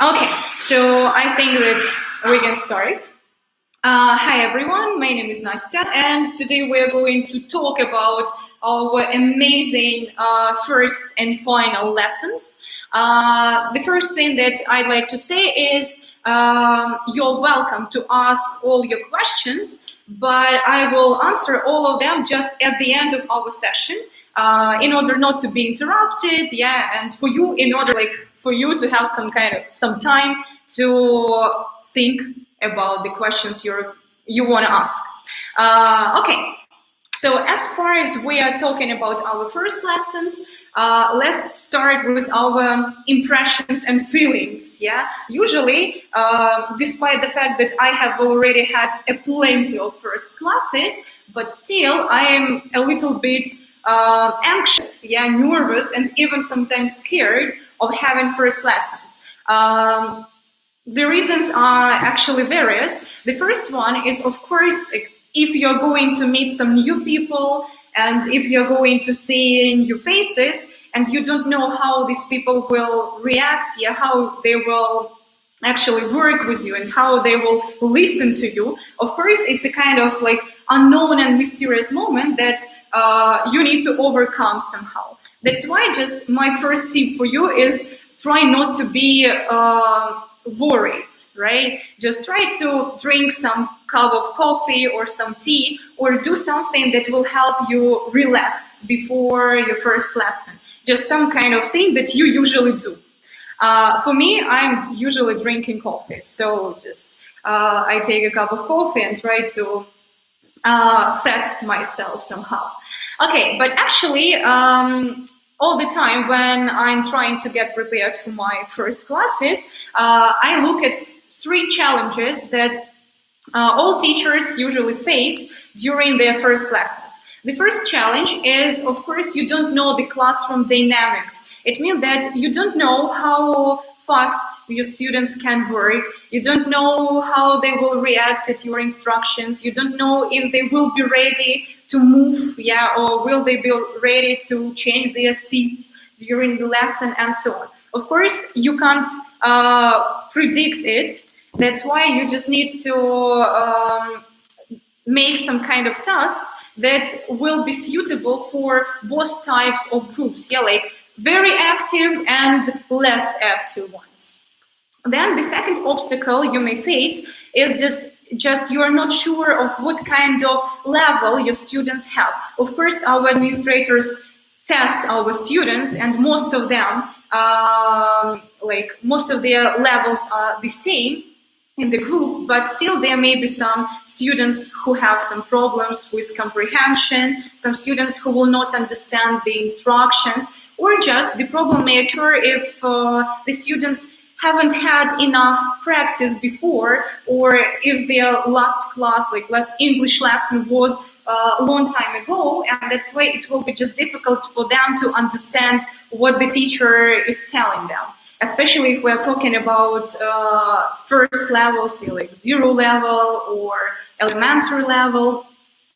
Okay, so I think that we can start. Hi everyone, my name is Nastya, and today we are going to talk about our amazing first and final lessons. The first thing that I'd like to say is you're welcome to ask all your questions, but I will answer all of them just at the end of our session. In order not to be interrupted, and for you, in order for you to have some time to think about the questions you want to ask. Okay, so as far as we are talking about our first lessons, let's start with our impressions and feelings. Usually, despite the fact that I have already had a plenty of first classes, but still I am a little bit anxious, nervous, and even sometimes scared of having first lessons. The reasons are actually various. The first one is, of course, if you're going to meet some new people and if you're going to see new faces and you don't know how these people will react, how they will actually work with you and how they will listen to you. Of course, it's a kind of unknown and mysterious moment that you need to overcome somehow. That's why just my first tip for you is try not to be worried, right? Just try to drink some cup of coffee or some tea or do something that will help you relax before your first lesson. Just some kind of thing that you usually do. For me, I'm usually drinking coffee, so just I take a cup of coffee and try to set myself somehow. Okay, but actually, all the time when I'm trying to get prepared for my first classes, I look at 3 challenges that all teachers usually face during their first lessons. The first challenge is, of course, you don't know the classroom dynamics. It means that you don't know how fast your students can work. You don't know how they will react at your instructions. You don't know if they will be ready to move, or will they be ready to change their seats during the lesson and so on. Of course, you can't predict it, That's why you just need to make some kind of tasks that will be suitable for both types of groups, yeah, like very active and less active ones. Then the second obstacle you may face is just you are not sure of what kind of level your students have. Of course, our administrators test our students, and most of them, like most of their levels are the same in the group, but still there may be some students who have some problems with comprehension, some students who will not understand the instructions, or just the problem may occur if the students haven't had enough practice before, or if their last class, like last English lesson was a long time ago, and that's why it will be just difficult for them to understand what the teacher is telling them. Especially if we're talking about first levels, like 0 level or elementary level.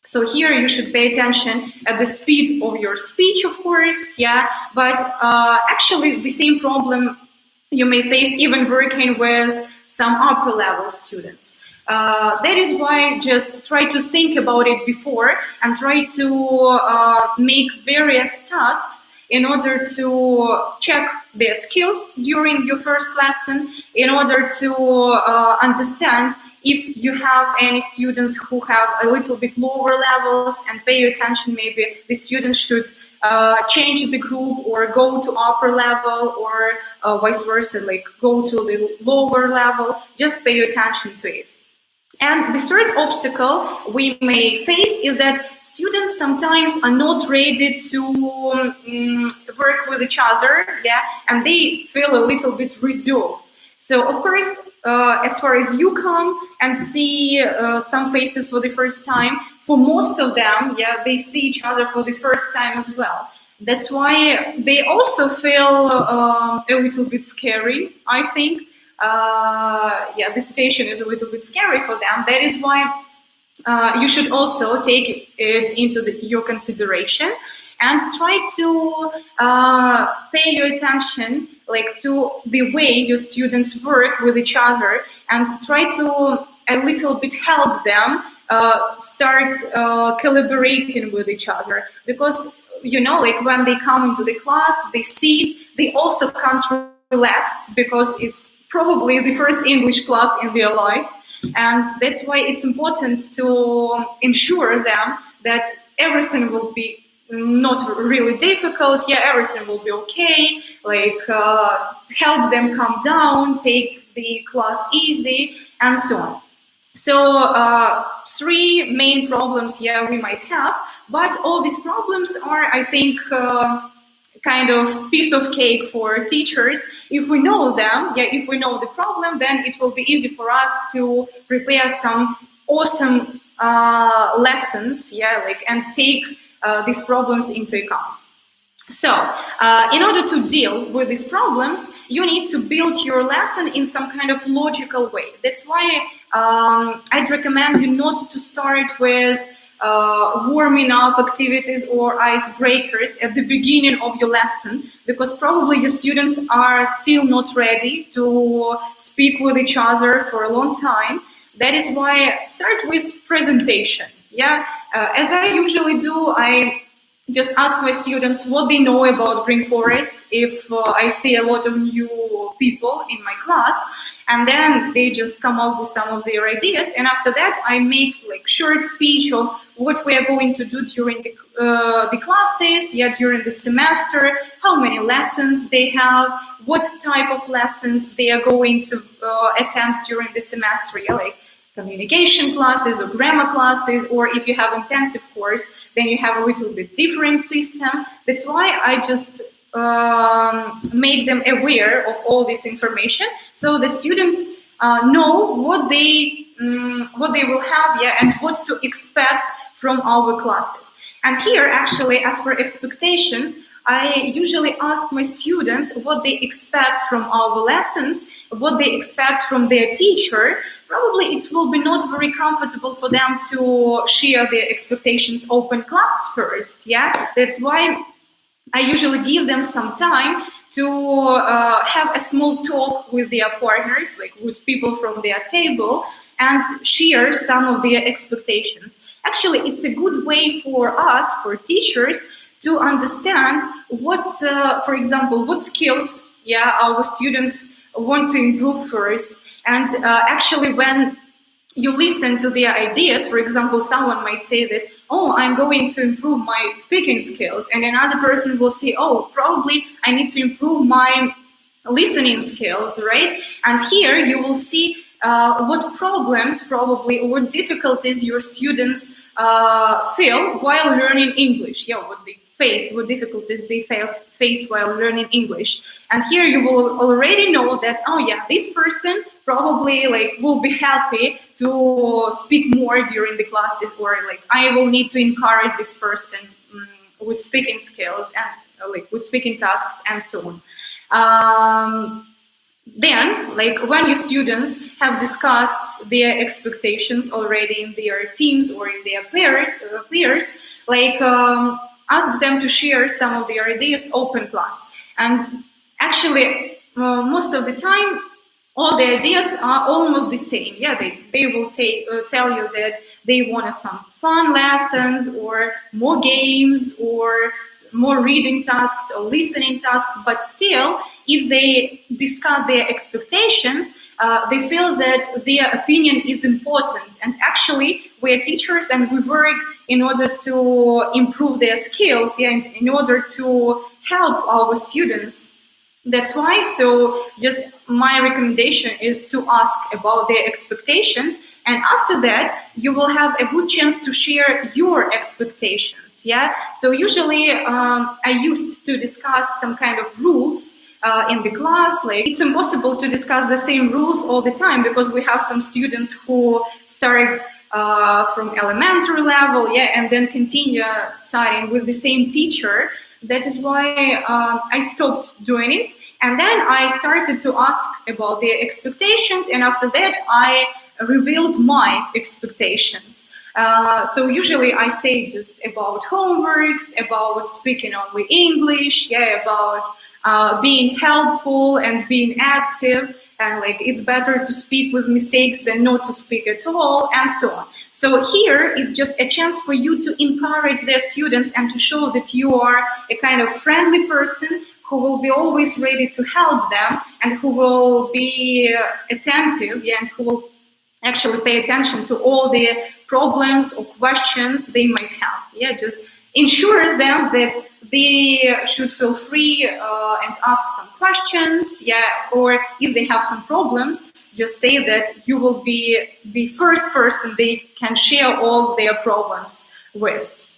So here you should pay attention at the speed of your speech, of course, yeah, but actually the same problem you may face even working with some upper level students. That is why just try to think about it before and try to make various tasks in order to check their skills during your first lesson, in order to understand if you have any students who have a little bit lower levels, and pay attention, maybe the students should change the group or go to upper level, or vice versa, like go to the lower level. Just pay attention to it. And the third obstacle we may face is that students sometimes are not ready to work with each other, yeah, and they feel a little bit reserved. So, of course, as far as you come and see some faces for the first time, for most of them, yeah, they see each other for the first time as well. That's why they also feel a little bit scary, I think. Yeah, the situation is a little bit scary for them. That is why you should also take it into your consideration and try to pay your attention, like, to the way your students work with each other, and try to a little bit help them start collaborating with each other, because you know, like when they come into the class, they sit, they also can't relax because it's probably the first English class in their life. And that's why it's important to ensure them that everything will be not really difficult. Yeah, everything will be okay. Like help them calm down, take the class easy, and so on. So 3 main problems, yeah, we might have, but all these problems are, I think, kind of piece of cake for teachers. If we know them, yeah, if we know the problem, then it will be easy for us to prepare some awesome lessons, yeah, like, and take these problems into account. So, in order to deal with these problems, you need to build your lesson in some kind of logical way. That's why I'd recommend you not to start with warming up activities or icebreakers at the beginning of your lesson, because probably your students are still not ready to speak with each other for a long time. That is why start with presentation. Yeah, as I usually do, I just ask my students what they know about Green Forest if I see a lot of new people in my class, and then they just come up with some of their ideas, and after that I make like short speech of what we are going to do during the classes, yeah, during the semester, how many lessons they have, what type of lessons they are going to attend during the semester, yeah, like communication classes or grammar classes, or if you have intensive course, then you have a little bit different system. That's why I just make them aware of all this information, so that students know what they will have, yeah, and what to expect from our classes. And here, actually, as for expectations, I usually ask my students what they expect from our lessons, what they expect from their teacher. Probably it will be not very comfortable for them to share their expectations open class first. Yeah, that's why I usually give them some time to have a small talk with their partners, like with people from their table, and share some of their expectations. Actually, it's a good way for us, for teachers, to understand what, for example, what skills, our students want to improve first. And actually, when you listen to their ideas, for example, someone might say that, oh, I'm going to improve my speaking skills, and another person will say, oh, probably I need to improve my listening skills, right? And here you will see what problems probably, or what difficulties your students feel while learning English. What they face, what difficulties they face while learning English. And here you will already know that, oh yeah, this person probably will be happy to speak more during the classes, or I will need to encourage this person with speaking skills and with speaking tasks and so on. Then, when your students have discussed their expectations already in their teams or in their peers, ask them to share some of their ideas open class. And actually, most of the time, all the ideas are almost the same. They will tell you that they want some fun lessons, or more games, or more reading tasks or listening tasks. But still, if they discuss their expectations, they feel that their opinion is important. And actually, we're teachers and we work in order to improve their skills, and in order to help our students. That's why, so just my recommendation is to ask about their expectations, and after that, you will have a good chance to share your expectations. So usually I used to discuss some kind of rules in the class. It's impossible to discuss the same rules all the time, because we have some students who start from elementary level, and then continue studying with the same teacher. That is why I stopped doing it. And then I started to ask about their expectations. And after that, I revealed my expectations. So usually I say just about homeworks, about speaking only English, about being helpful and being active. And it's better to speak with mistakes than not to speak at all, and so on. So here it's just a chance for you to encourage their students and to show that you are a kind of friendly person who will be always ready to help them, and who will be attentive, and who will actually pay attention to all the problems or questions they might have. Just ensures them that they should feel free and ask some questions, or if they have some problems, just say that you will be the first person they can share all their problems with.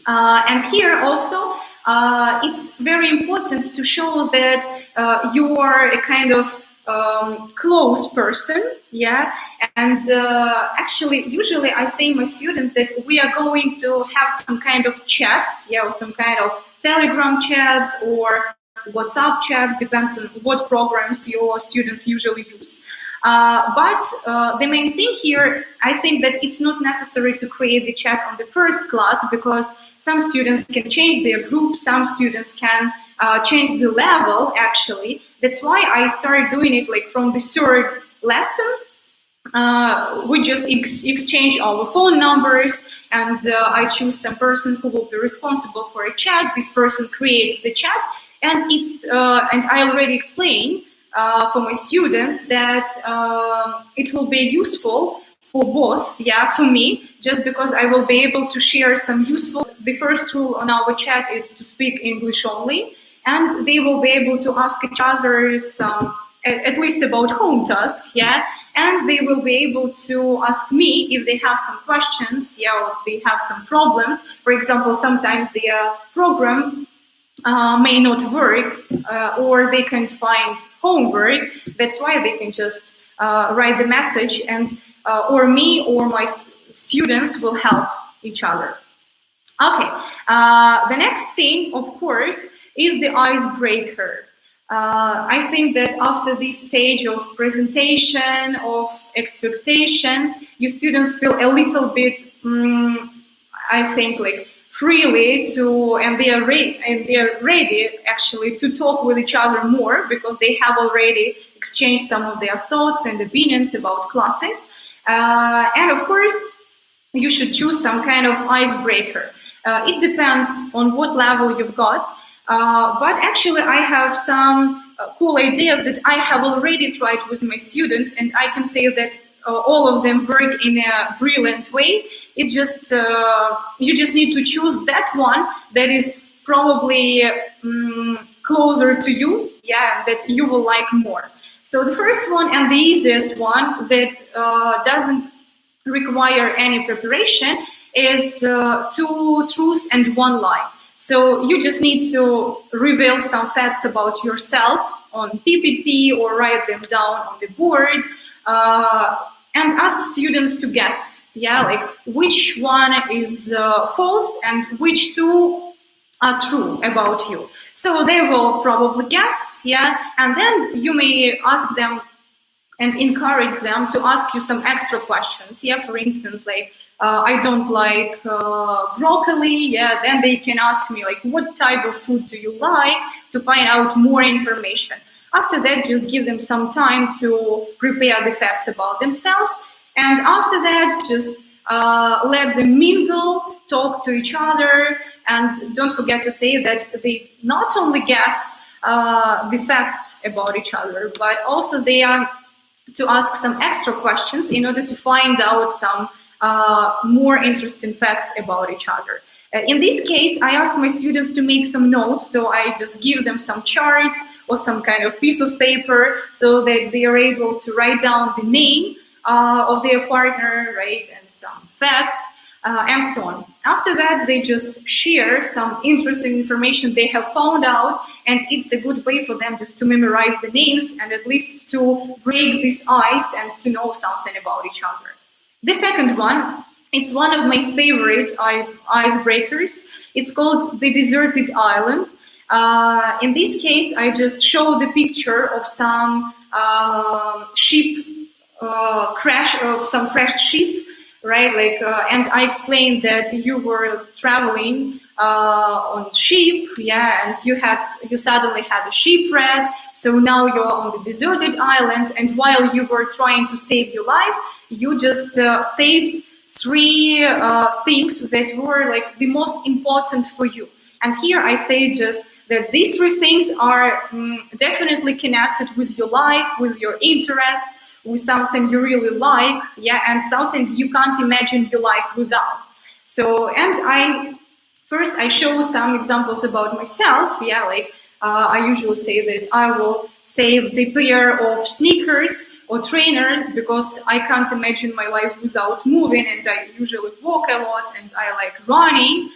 And here also, it's very important to show that you are a kind of close person, and actually, usually I say to my students that we are going to have some kind of chats, or some kind of Telegram chats or WhatsApp chats, depends on what programs your students usually use. But the main thing here, I think that it's not necessary to create the chat on the first class, because some students can change their group, some students can change the level, actually. That's why I started doing it from the third lesson. We just exchange our phone numbers, and I choose some person who will be responsible for a chat. This person creates the chat, and and I already explained for my students that it will be useful for both, for me, just because I will be able to share some useful. The first rule on our chat is to speak English only, and they will be able to ask each other some, at least about home tasks, and they will be able to ask me if they have some questions, or they have some problems. For example, sometimes their program may not work, or they can find homework. That's why they can just write the message, and or me or my students will help each other. Okay, the next thing, of course, is the icebreaker. I think that after this stage of presentation, of expectations, your students feel a little bit, I think, freely to, and they're ready actually to talk with each other more because they have already exchanged some of their thoughts and opinions about classes. And of course, you should choose some kind of icebreaker. It depends on what level you've got. But actually, I have some cool ideas that I have already tried with my students, and I can say that all of them work in a brilliant way. It just you just need to choose that one that is probably closer to you, yeah, that you will like more. So the first one and the easiest one that doesn't require any preparation is two truths and one lie. So you just need to reveal some facts about yourself on PPT or write them down on the board, and ask students to guess, yeah, like which one is false and which two are true about you. So they will probably guess, yeah, and then you may ask them and encourage them to ask you some extra questions. Yeah, for instance, like I don't like broccoli. Yeah, then they can ask me like, what type of food do you like, to find out more information. After that, just give them some time to prepare the facts about themselves, and after that, just let them mingle, talk to each other, and don't forget to say that they not only guess the facts about each other, but also they are to ask some extra questions in order to find out some more interesting facts about each other. In this case, I ask my students to make some notes, so I just give them some charts or some kind of piece of paper so that they are able to write down the name of their partner, right, and some facts, and so on. After that, they just share some interesting information they have found out, and it's a good way for them just to memorize the names and at least to break this ice and to know something about each other. The second one, it's one of my favorite icebreakers. It's called the deserted island. In this case, I just show the picture of some ship crash, of some crashed ship, right? Like, and I explained that you were traveling on ship, yeah, and you suddenly had a shipwreck. So now you're on the deserted island, and while you were trying to save your life, you just saved three things that were like the most important for you. And here I say just that these three things are definitely connected with your life, with your interests, with something you really like, yeah, and something you can't imagine your life without. So, and I show some examples about myself, yeah, like I usually say that I will save the pair of sneakers or trainers because I can't imagine my life without moving, and I usually walk a lot and I like running.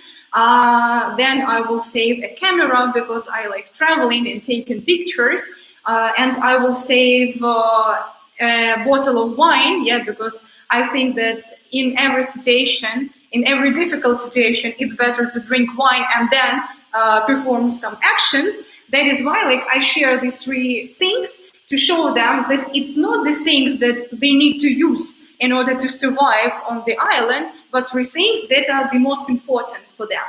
Then I will save a camera because I like traveling and taking pictures, and I will save a bottle of wine, yeah, because I think that in every situation, in every difficult situation, it's better to drink wine and then perform some actions. That is why, like, I share these three things to show them that it's not the things that they need to use in order to survive on the island, but three things that are the most important for them.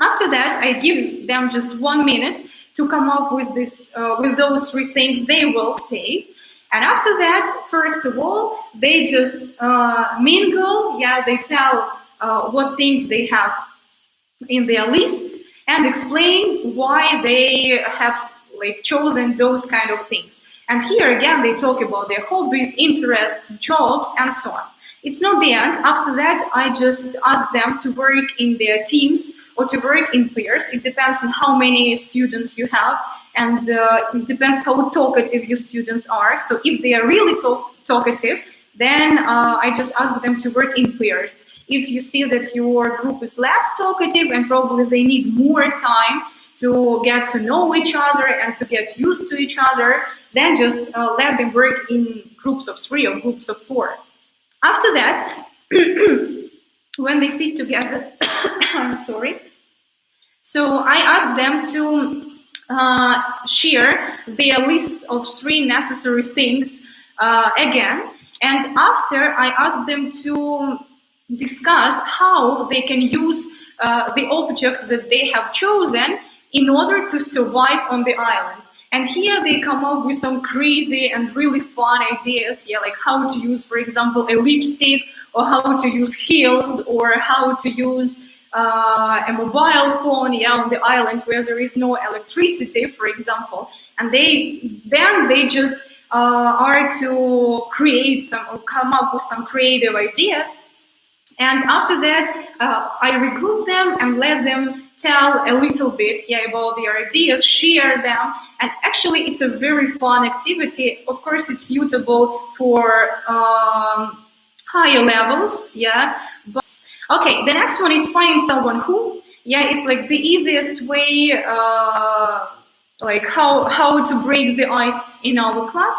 After that, I give them just 1 minute to come up with with those three things they will save. And after that, first of all, they just mingle. Yeah, they tell what things they have in their list and explain why they have like chosen those kind of things. And here again, they talk about their hobbies, interests, jobs, and so on. It's not the end. After that, I just ask them to work in their teams or to work in pairs. It depends on how many students you have, and it depends how talkative your students are. So if they are really talkative, then I just ask them to work in pairs. If you see that your group is less talkative and probably they need more time to get to know each other and to get used to each other, then just let them work in groups of 3 or groups of 4. After that, when they sit together, I'm sorry. So I ask them to share their lists of 3 necessary things again. And after, I ask them to discuss how they can use the objects that they have chosen in order to survive on the island. And here they come up with some crazy and really fun ideas, yeah, like how to use, for example, a lipstick, or how to use heels, or how to use a mobile phone, yeah, on the island where there is no electricity, for example. And they just are to create some, or come up with some creative ideas. And after that, I regroup them and let them tell a little bit, yeah, about their ideas, share them. And actually, it's a very fun activity. Of course, it's suitable for higher levels, yeah. But okay, the next one is find someone who, yeah, it's like the easiest way, like how to break the ice in our class.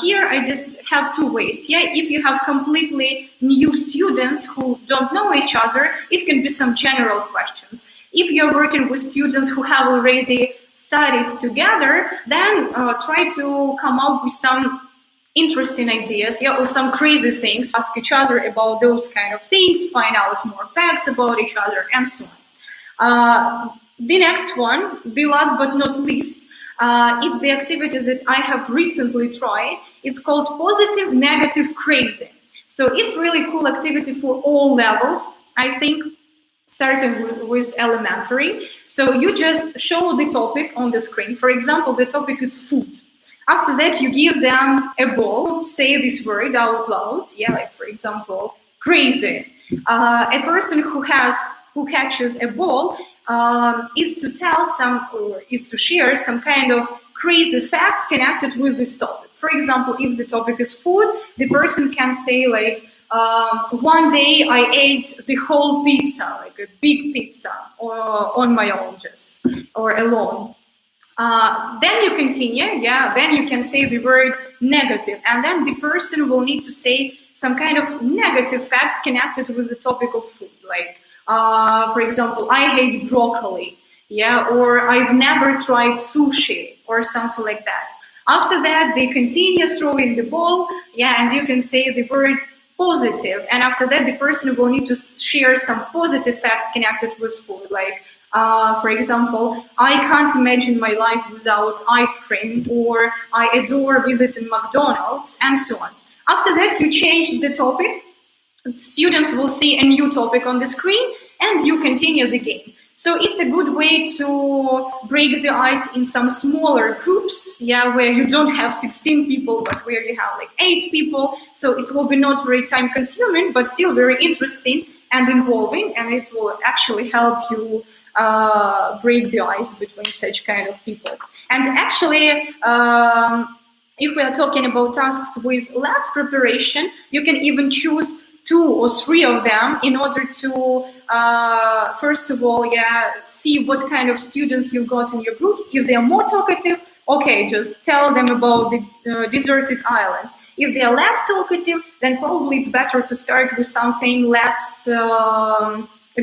Here I just have two ways. Yeah, if you have completely new students who don't know each other, it can be some general questions. If you're working with students who have already studied together, then try to come up with some interesting ideas, yeah, or some crazy things. Ask each other about those kind of things, find out more facts about each other, and so on. The next one, the last but not least, it's the activity that I have recently tried. It's called positive, negative, crazy. So it's really cool activity for all levels, I think, starting with elementary. So you just show the topic on the screen. For example, the topic is food. After that, you give them a ball, say this word out loud. Yeah, like for example, crazy. A person who catches a ball is to tell some, or is to share some kind of crazy fact connected with this topic. For example, if the topic is food, the person can say like, one day I ate the whole pizza, like a big pizza, or on my own, just, or alone. Then you continue, yeah, then you can say the word negative, and then the person will need to say some kind of negative fact connected with the topic of food, like, for example, I hate broccoli, yeah, or I've never tried sushi, or something like that. After that, they continue throwing the ball, yeah, and you can say the word positive, and after that, the person will need to share some positive fact connected with food, like, for example, I can't imagine my life without ice cream, or I adore visiting McDonald's, and so on. After that, you change the topic. Students will see a new topic on the screen, and you continue the game. So it's a good way to break the ice in some smaller groups, yeah, where you don't have 16 people, but where you have like 8 people. So it will be not very time consuming, but still very interesting and involving, and it will actually help you break the ice between such kind of people. And actually, if we are talking about tasks with less preparation, you can even choose 2 or 3 of them in order to, first of all, yeah, see what kind of students you've got in your groups. If they are more talkative, okay, just tell them about the deserted island. If they are less talkative, then probably it's better to start with something less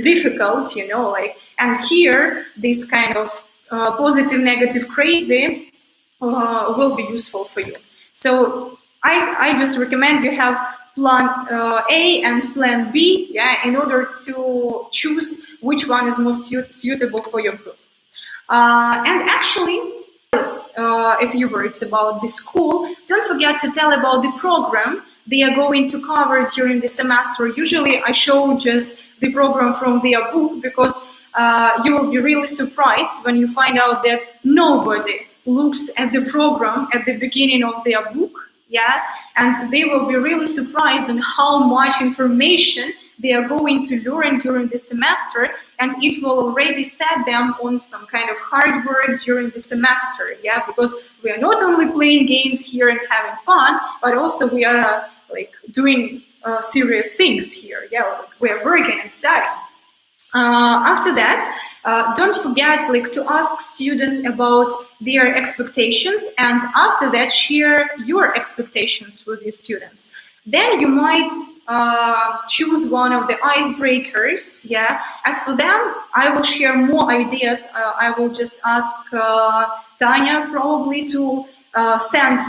difficult, you know, like, and here, this kind of positive, negative, crazy will be useful for you. So I just recommend you have plan A and plan B, yeah, in order to choose which one is most suitable for your group. And actually, a few words about the school. Don't forget to tell about the program they are going to cover during the semester. Usually I show just the program from their book, because you will be really surprised when you find out that nobody looks at the program at the beginning of their book, yeah, and they will be really surprised on how much information they are going to learn during the semester, and it will already set them on some kind of hard work during the semester, yeah, because we are not only playing games here and having fun, but also we are like doing serious things here, yeah, like we are working and studying. After that, don't forget like to ask students about their expectations, and after that share your expectations with your students. Then you might choose one of the icebreakers, yeah. As for them, I will share more ideas. I will just ask Tanya probably to send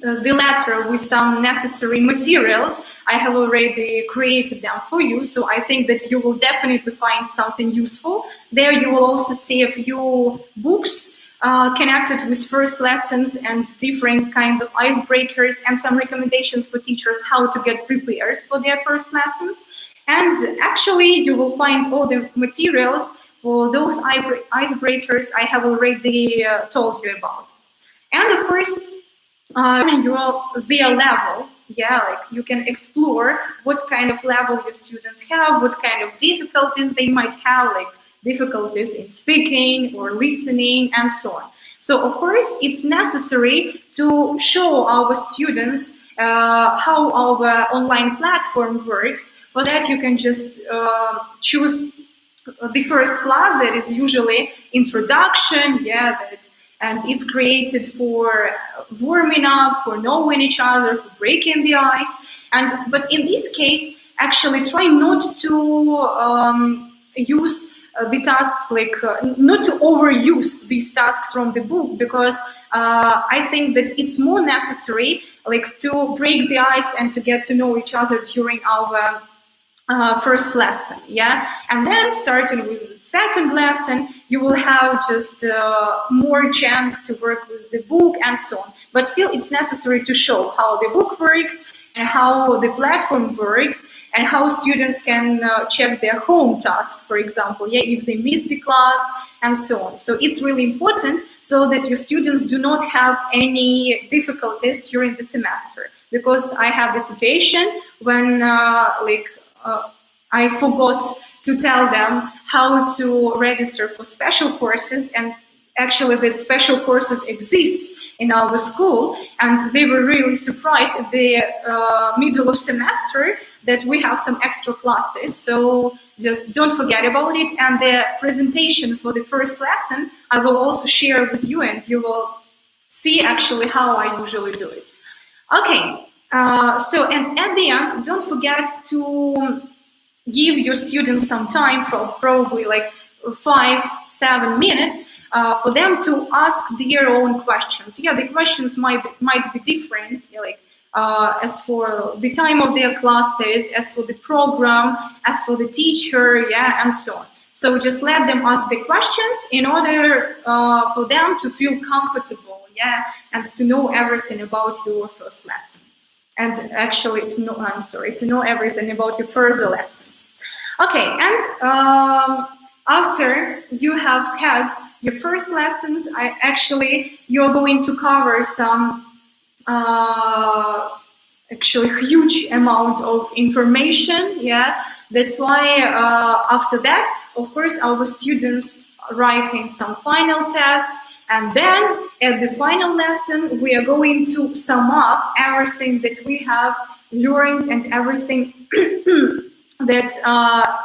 the letter with some necessary materials. I have already created them for you, so I think that you will definitely find something useful. There you will also see a few books connected with first lessons and different kinds of icebreakers, and some recommendations for teachers how to get prepared for their first lessons. And actually, you will find all the materials for those icebreakers I have already told you about. And of course, their level, yeah, like you can explore what kind of level your students have, what kind of difficulties they might have, like difficulties in speaking or listening and so on. So of course it's necessary to show our students how our online platform works. For that you can just choose the first class that is usually introduction, yeah, and it's created for warming up, for knowing each other, for breaking the ice. And but in this case, actually try not to use the tasks like not to overuse these tasks from the book, because I think that it's more necessary like to break the ice and to get to know each other during our first lesson, yeah, and then starting with the second lesson, you will have just more chance to work with the book and so on. But still, it's necessary to show how the book works and how the platform works and how students can check their home task, for example, yeah, if they miss the class and so on. So it's really important so that your students do not have any difficulties during the semester. Because I have the situation when I forgot to tell them how to register for special courses, and actually that special courses exist in our school, and they were really surprised at the middle of semester that we have some extra classes. So just don't forget about it, and the presentation for the first lesson I will also share with you, and you will see actually how I usually do it. Okay. So, and at the end, don't forget to give your students some time, for probably like 5-7 minutes, for them to ask their own questions. Yeah, the questions might be different, yeah, like as for the time of their classes, as for the program, as for the teacher, yeah, and so on. So just let them ask the questions in order for them to feel comfortable, yeah, and to know everything about your first lesson. And actually, to know everything about your further lessons. Okay, and after you have had your first lessons, you're going to cover some actually huge amount of information. Yeah, that's why after that, of course, our students writing some final tests. And then at the final lesson, we are going to sum up everything that we have learned and everything that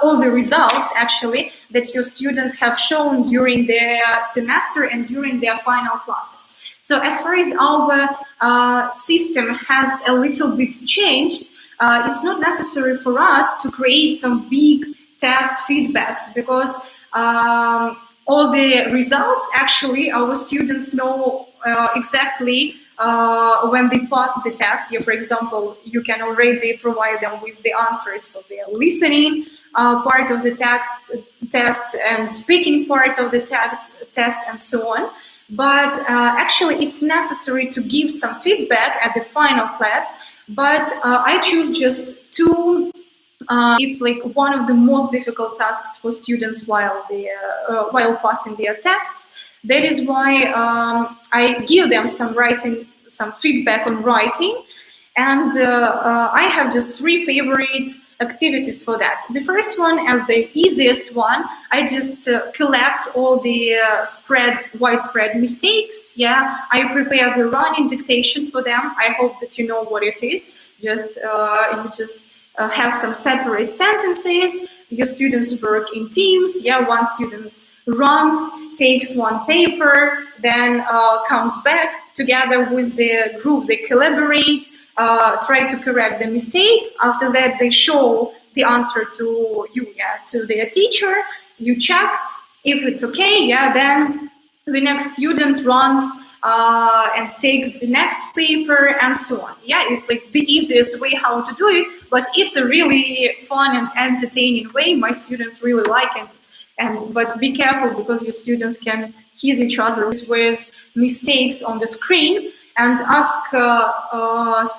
all the results actually that your students have shown during their semester and during their final classes. So as far as our system has a little bit changed, it's not necessary for us to create some big test feedbacks, because all the results, actually, our students know exactly when they pass the test. For example, you can already provide them with the answers for their listening part of the test and speaking part of the test and so on. But actually, it's necessary to give some feedback at the final class. But I choose just two. It's like one of the most difficult tasks for students while passing their tests. That is why I give them some feedback on writing, and I have just 3 favorite activities for that. The first one, as the easiest one, I just collect all the widespread mistakes. Yeah, I prepare the running dictation for them. I hope that you know what it is. You just have some separate sentences. Your students work in teams. Yeah, one student runs, takes one paper, then comes back together with the group. They collaborate, try to correct the mistake. After that, they show the answer to you, yeah, to their teacher. You check if it's okay. Yeah, then the next student runs and takes the next paper and so on. Yeah, it's like the easiest way how to do it, but it's a really fun and entertaining way. My students really like it. But be careful, because your students can hit each other with mistakes on the screen. And ask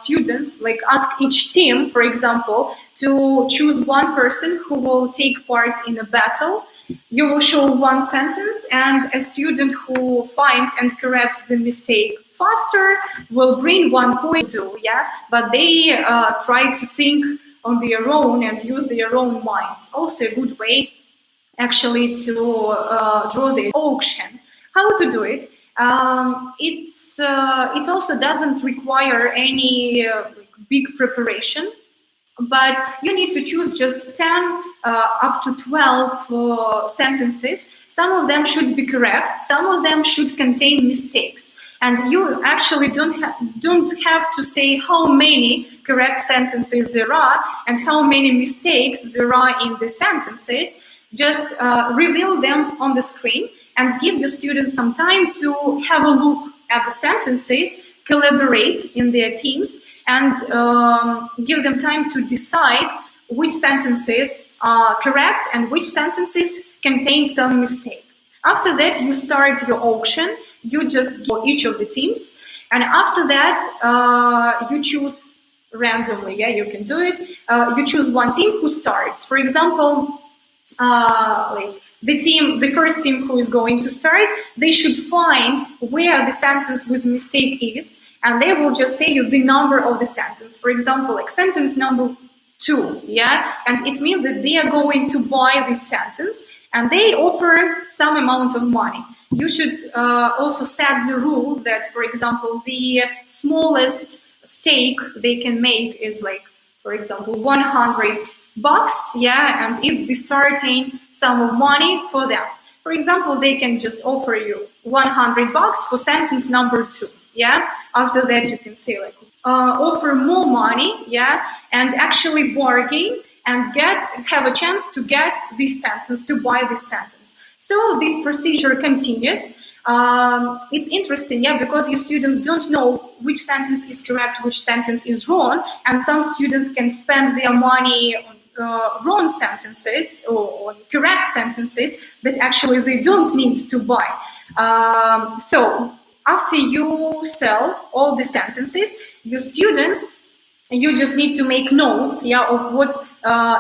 students, like ask each team, for example, to choose one person who will take part in a battle. You will show one sentence, and a student who finds and corrects the mistake faster will bring 1 point too. Yeah, but they try to think on their own and use their own minds. Also a good way actually to draw the auction. How to do it? It also doesn't require any big preparation, but you need to choose just 10 up to 12 sentences. Some of them should be correct, some of them should contain mistakes. And you actually don't have to say how many correct sentences there are and how many mistakes there are in the sentences. Just reveal them on the screen and give your students some time to have a look at the sentences, collaborate in their teams, and give them time to decide which sentences are correct and which sentences contain some mistake. After that, you start your auction. You just give each of the teams, and after that, you choose randomly. Yeah, you can do it. You choose one team who starts. For example, like the first team who is going to start, they should find where the sentence with mistake is, and they will just say you the number of the sentence. For example, like sentence number 2, yeah, and it means that they are going to buy this sentence, and they offer some amount of money. You should also set the rule that, for example, the smallest stake they can make is like, for example, $100. Yeah, and it's the starting sum of money for them. For example, they can just offer you $100 for sentence number 2. Yeah, after that you can say like offer more money. Yeah, and actually bargain and have a chance to get this sentence, to buy this sentence. So this procedure continues. It's interesting, yeah, because your students don't know which sentence is correct, which sentence is wrong, and some students can spend their money on wrong sentences or on correct sentences that actually they don't need to buy. So after you sell all the sentences, your students, you just need to make notes, yeah, of what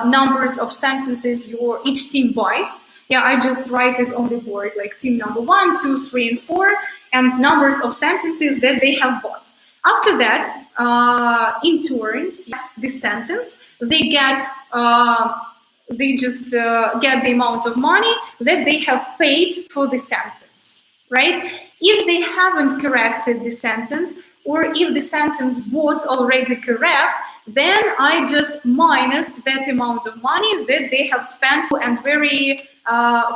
numbers of sentences each team buys. Yeah, I just write it on the board, like team number 1, 2, 3, and 4, and numbers of sentences that they have bought. After that, in turns, the sentence, they just get the amount of money that they have paid for the sentence, right? If they haven't corrected the sentence, or if the sentence was already correct, then I just minus that amount of money that they have spent, and very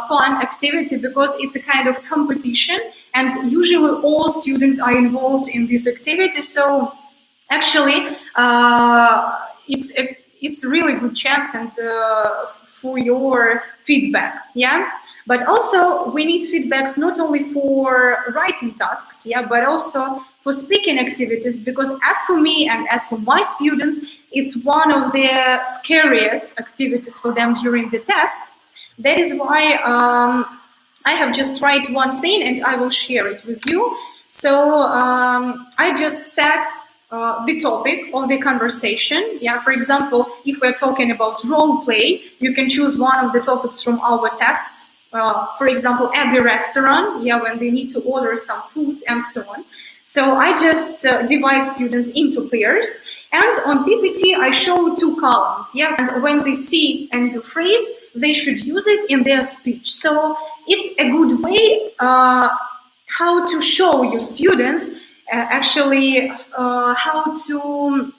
fun activity, because it's a kind of competition, and usually all students are involved in this activity. So actually, it's a really good chance and for your feedback. Yeah. But also we need feedbacks not only for writing tasks, yeah, but also for speaking activities, because as for me and as for my students, it's one of the scariest activities for them during the test. That is why I have just tried one thing and I will share it with you. So I just set the topic of the conversation. Yeah, for example, if we're talking about role play, you can choose one of the topics from our tests. For example, at the restaurant, yeah, when they need to order some food and so on. So I just divide students into pairs, and on PPT I show 2 columns. Yeah, and when they see a new phrase, they should use it in their speech. So it's a good way how to show your students actually how to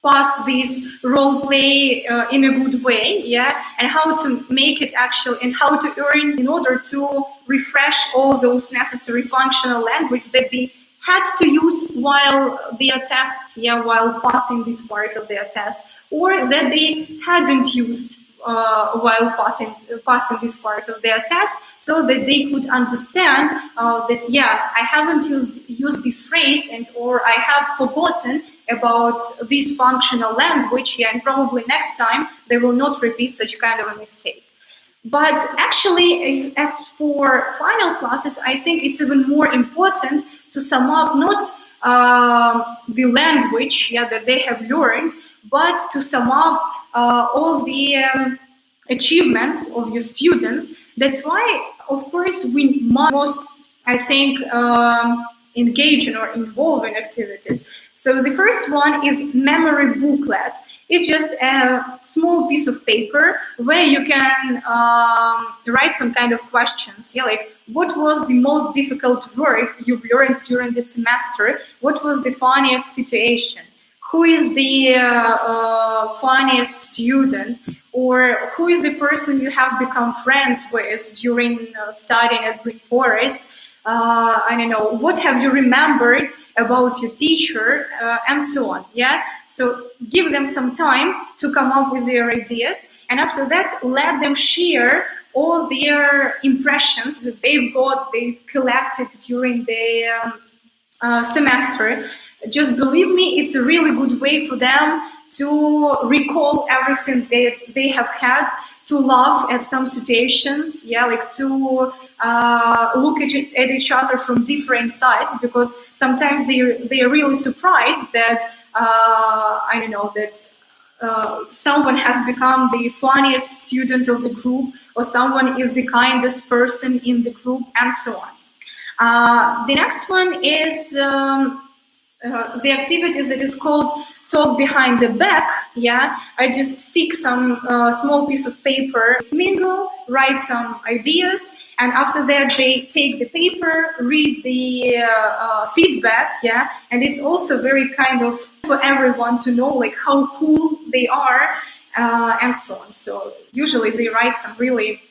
pass this role play in a good way, yeah, and how to make it actual, and how to earn in order to refresh all those necessary functional language that they had to use while their test, yeah, while passing this part of their test, or that they hadn't used while passing this part of their test, so that they could understand that yeah, I haven't used this phrase, and or I have forgotten about this functional language, yeah, and probably next time they will not repeat such kind of a mistake. But actually, as for final classes, I think it's even more important to sum up not the language, yeah, that they have learned, but to sum up all the achievements of your students. That's why, of course, we must, I think, engage in or involve in activities. So the first one is memory booklet. It's just a small piece of paper where you can write some kind of questions. Yeah, like what was the most difficult word you've learned during the semester? What was the funniest situation? Who is the funniest student? Or who is the person you have become friends with during studying at Green Forest? I don't know, what have you remembered about your teacher, and so on. Yeah, so give them some time to come up with their ideas, and after that, let them share all their impressions that they've collected during the semester. Just believe me, it's a really good way for them to recall everything that they have had, to laugh at some situations, yeah, like to look at each other from different sides, because sometimes they are really surprised that I don't know, that someone has become the funniest student of the group, or someone is the kindest person in the group, and so on. The next one is the activities that is called talk behind the back. Yeah, I just stick some small piece of paper, mingle, write some ideas, and after that they take the paper, read the feedback. Yeah, and it's also very kind of for everyone to know like how cool they are, and so on. So usually they write some really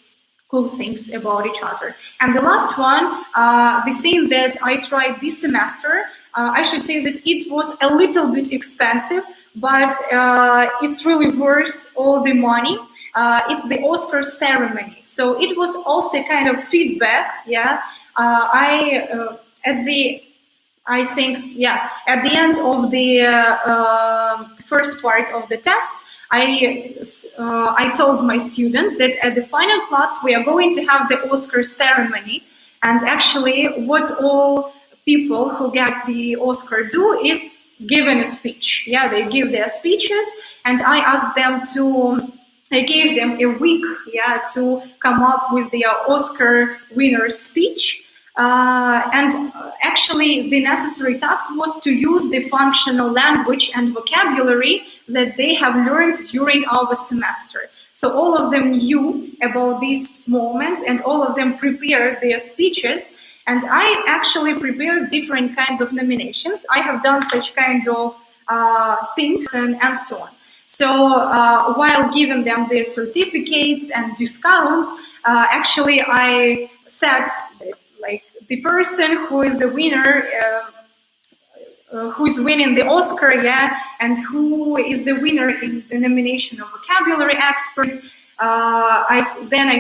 cool things about each other. And the last one, the thing that I tried this semester, I should say that it was a little bit expensive, but it's really worth all the money. It's the Oscar ceremony. So it was also kind of feedback. Yeah, I think, yeah, at the end of the first part of the test, I told my students that at the final class we are going to have the Oscar ceremony, and actually what all people who get the Oscar do is given a speech. Yeah, they give their speeches, and I gave them a week, yeah, to come up with their Oscar winner speech. And actually, the necessary task was to use the functional language and vocabulary that they have learned during our semester. So all of them knew about this moment, and all of them prepared their speeches. And I actually prepared different kinds of nominations. I have done such kind of things, and so on. So while giving them the certificates and discounts, actually I said that, like, the person who is the winner, who is winning the Oscar, yeah, and who is the winner in the nomination of vocabulary expert. I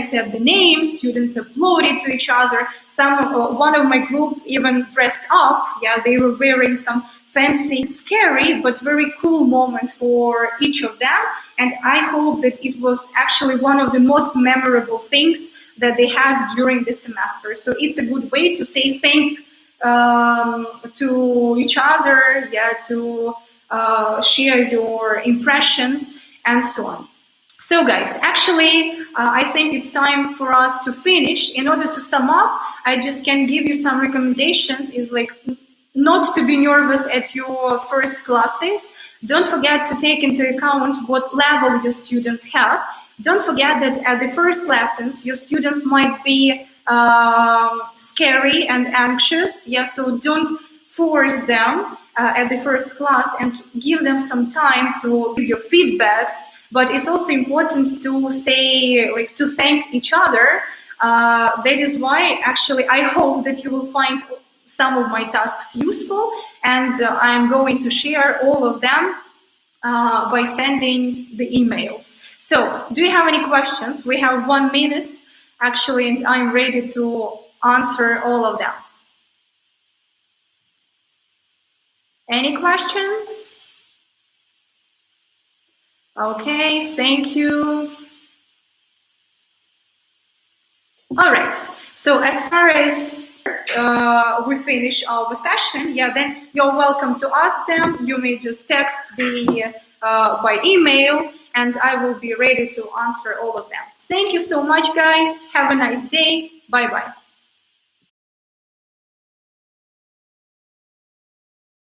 said the names. Students applauded to each other. One of my group even dressed up. Yeah, they were wearing some fancy, scary, but very cool moment for each of them. And I hope that it was actually one of the most memorable things that they had during the semester. So it's a good way to say thank to each other, yeah, to share your impressions, and so on. So guys, actually, I think it's time for us to finish. In order to sum up, I just can give you some recommendations. Is like not to be nervous at your first classes. Don't forget to take into account what level your students have. Don't forget that at the first lessons, your students might be scary and anxious. Yeah, so don't force them at the first class, and give them some time to give your feedbacks. But it's also important to say, like, to thank each other. That is why, actually, I hope that you will find some of my tasks useful, and I'm going to share all of them by sending the emails. So, do you have any questions? We have 1 minute, actually, and I'm ready to answer all of them. Any questions? Okay, thank you. All right. So as far as we finish our session, yeah, then you're welcome to ask them. You may just text the by email, and I will be ready to answer all of them. Thank you so much, guys. Have a nice day. Bye bye.